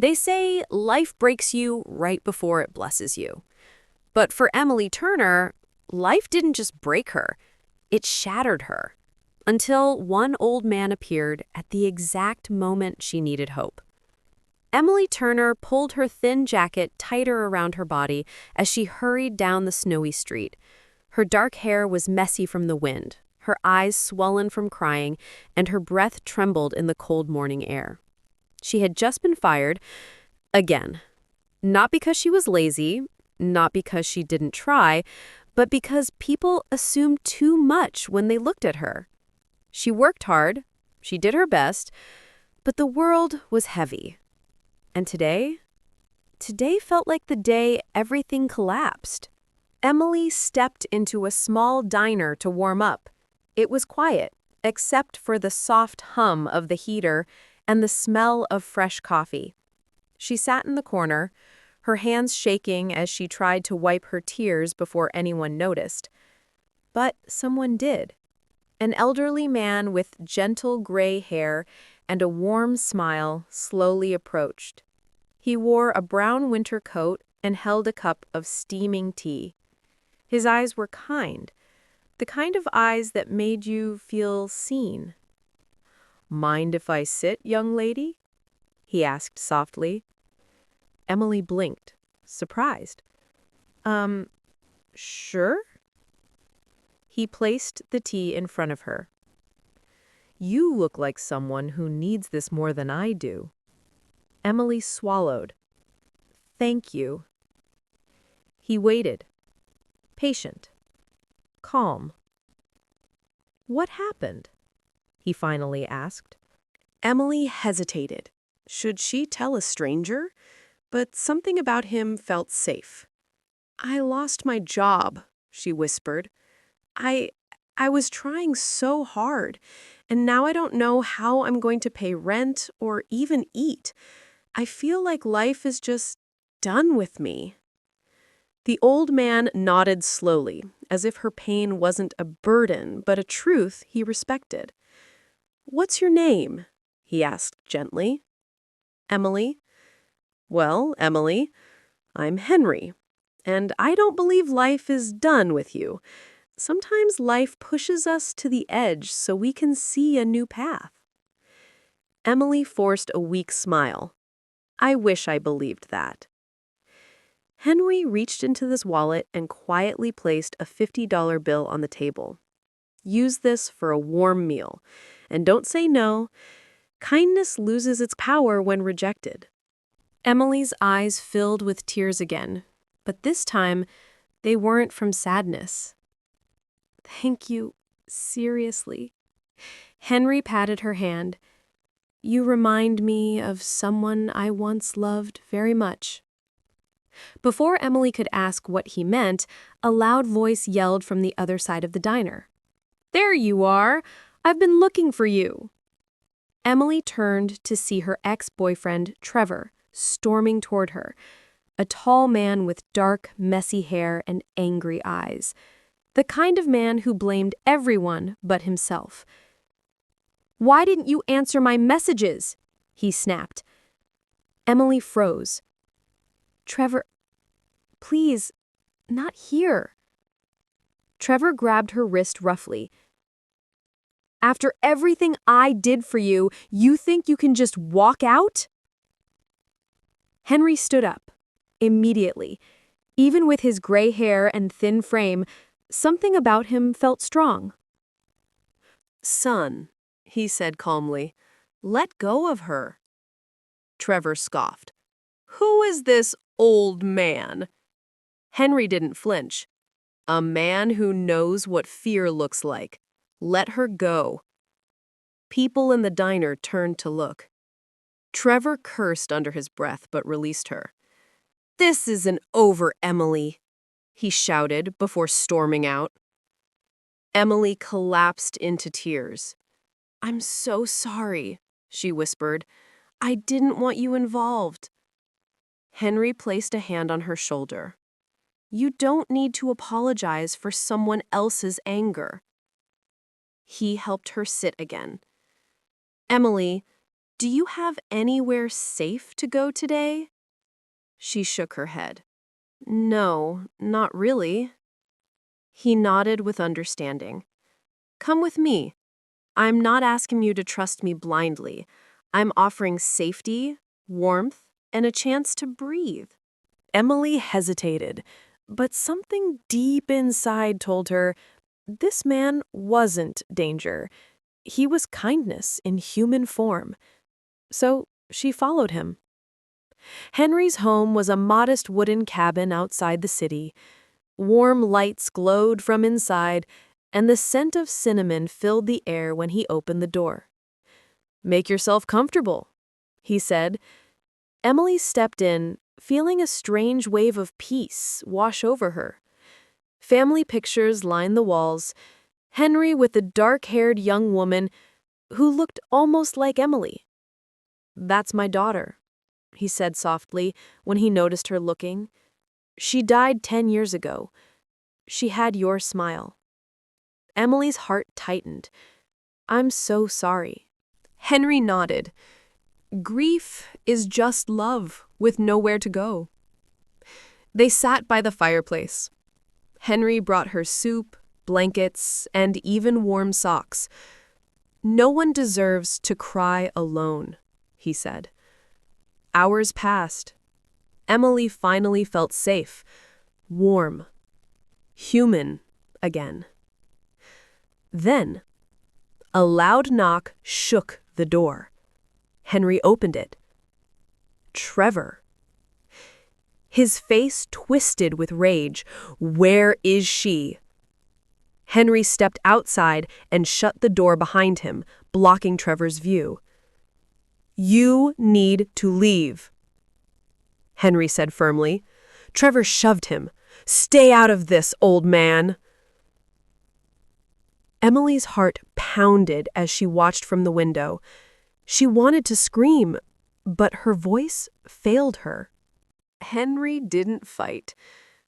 They say life breaks you right before it blesses you. But for Emily Turner, life didn't just break her, it shattered her. Until one old man appeared at the exact moment she needed hope. Emily Turner pulled her thin jacket tighter around her body as she hurried down the snowy street. Her dark hair was messy from the wind, her eyes swollen from crying, and her breath trembled in the cold morning air. She had just been fired, again. Not because she was lazy, not because she didn't try, but because people assumed too much when they looked at her. She worked hard, she did her best, but the world was heavy. And today felt like the day everything collapsed. Emily stepped into a small diner to warm up. It was quiet, except for the soft hum of the heater and the smell of fresh coffee. She sat in the corner, her hands shaking as she tried to wipe her tears before anyone noticed. But someone did. An elderly man with gentle gray hair and a warm smile slowly approached. He wore a brown winter coat and held a cup of steaming tea. His eyes were kind, the kind of eyes that made you feel seen. "Mind if I sit, young lady?" he asked softly. Emily blinked, surprised. Sure?" He placed the tea in front of her. "You look like someone who needs this more than I do." Emily swallowed. "Thank you." He waited, patient, calm. "What happened?" he finally asked. Emily hesitated. Should she tell a stranger? But something about him felt safe. "I lost my job," she whispered. I was trying so hard, and now I don't know how I'm going to pay rent or even eat. I feel like life is just done with me." The old man nodded slowly, as if her pain wasn't a burden, but a truth he respected. "What's your name?" he asked gently. "Emily." "Well, Emily, I'm Henry, and I don't believe life is done with you. Sometimes life pushes us to the edge so we can see a new path." Emily forced a weak smile. "I wish I believed that." Henry reached into his wallet and quietly placed a $50 bill on the table. "Use this for a warm meal, and don't say no. Kindness loses its power when rejected." Emily's eyes filled with tears again, but this time they weren't from sadness. "Thank you, seriously." Henry patted her hand. "You remind me of someone I once loved very much." Before Emily could ask what he meant, a loud voice yelled from the other side of the diner. "There you are! I've been looking for you." Emily turned to see her ex-boyfriend, Trevor, storming toward her, a tall man with dark, messy hair and angry eyes. The kind of man who blamed everyone but himself. "Why didn't you answer my messages?" he snapped. Emily froze. "Trevor, please, not here." Trevor grabbed her wrist roughly. "After everything I did for you, you think you can just walk out?" Henry stood up, immediately. Even with his gray hair and thin frame, something about him felt strong. "Son," he said calmly, "let go of her." Trevor scoffed. "Who is this old man?" Henry didn't flinch. "A man who knows what fear looks like. Let her go." People in the diner turned to look. Trevor cursed under his breath but released her. "This isn't over, Emily," he shouted before storming out. Emily collapsed into tears. "I'm so sorry," she whispered. "I didn't want you involved." Henry placed a hand on her shoulder. "You don't need to apologize for someone else's anger." He helped her sit again. "Emily, Do you have anywhere safe to go today? She shook her head. No, not really. He nodded with understanding. Come with me. I'm not asking you to trust me blindly. I'm offering safety, warmth, and a chance to breathe. Emily hesitated, but something deep inside told her this man wasn't danger. He was kindness in human form. So she followed him. Henry's home was a modest wooden cabin outside the city. Warm lights glowed from inside, and the scent of cinnamon filled the air when he opened the door. "Make yourself comfortable," he said. Emily stepped in, feeling a strange wave of peace wash over her. Family pictures lined the walls. Henry with a dark-haired young woman who looked almost like Emily. "That's my daughter," he said softly when he noticed her looking. "She died 10 years ago. She had your smile." Emily's heart tightened. "I'm so sorry." Henry nodded. "Grief is just love with nowhere to go." They sat by the fireplace. Henry brought her soup, blankets, and even warm socks. "No one deserves to cry alone," he said. Hours passed. Emily finally felt safe, warm, human again. Then, a loud knock shook the door. Henry opened it. Trevor. His face twisted with rage. "Where is she?" Henry stepped outside and shut the door behind him, blocking Trevor's view. "You need to leave," Henry said firmly. Trevor shoved him. "Stay out of this, old man." Emily's heart pounded as she watched from the window. She wanted to scream, but her voice failed her. Henry didn't fight,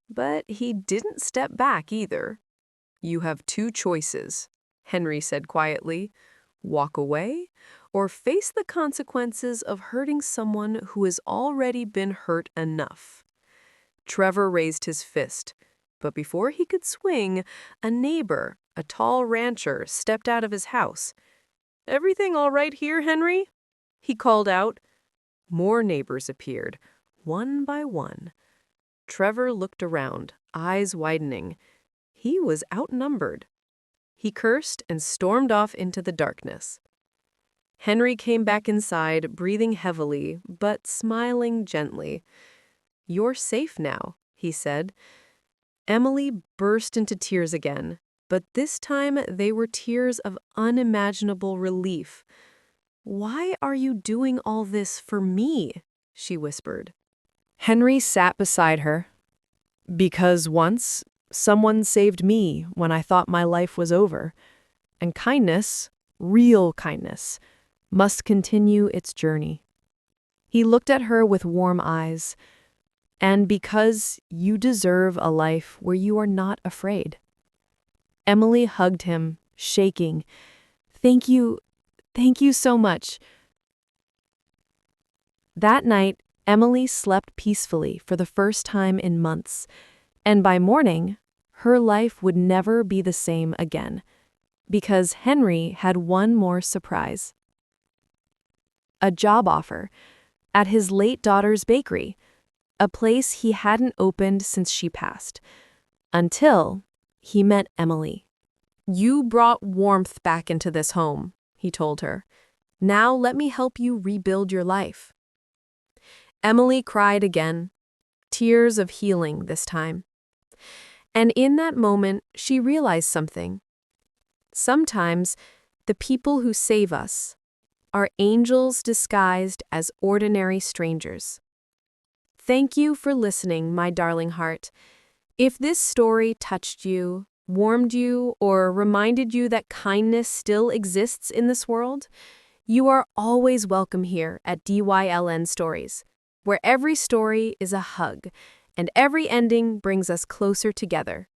but he didn't step back either. "You have two choices," Henry said quietly. "Walk away or face the consequences of hurting someone who has already been hurt enough." Trevor raised his fist, but before he could swing, a neighbor, a tall rancher, stepped out of his house. "Everything all right here, Henry?" he called out. More neighbors appeared, one by one. Trevor looked around, eyes widening. He was outnumbered. He cursed and stormed off into the darkness. Henry came back inside, breathing heavily, but smiling gently. "You're safe now," he said. Emily burst into tears again, but this time they were tears of unimaginable relief. "Why are you doing all this for me?" she whispered. Henry sat beside her. "Because once, someone saved me when I thought my life was over. And kindness, real kindness, must continue its journey." He looked at her with warm eyes. "And because you deserve a life where you are not afraid." Emily hugged him, shaking. Thank you so much." That night, Emily slept peacefully for the first time in months, and by morning, her life would never be the same again, because Henry had one more surprise. A job offer at his late daughter's bakery, a place he hadn't opened since she passed, until he met Emily. "You brought warmth back into this home," he told her. "Now let me help you rebuild your life." Emily cried again, tears of healing this time. And in that moment, she realized something. Sometimes, the people who save us are angels disguised as ordinary strangers. Thank you for listening, my darling heart. If this story touched you, warmed you, or reminded you that kindness still exists in this world, you are always welcome here at DYLN Stories, where every story is a hug and every ending brings us closer together.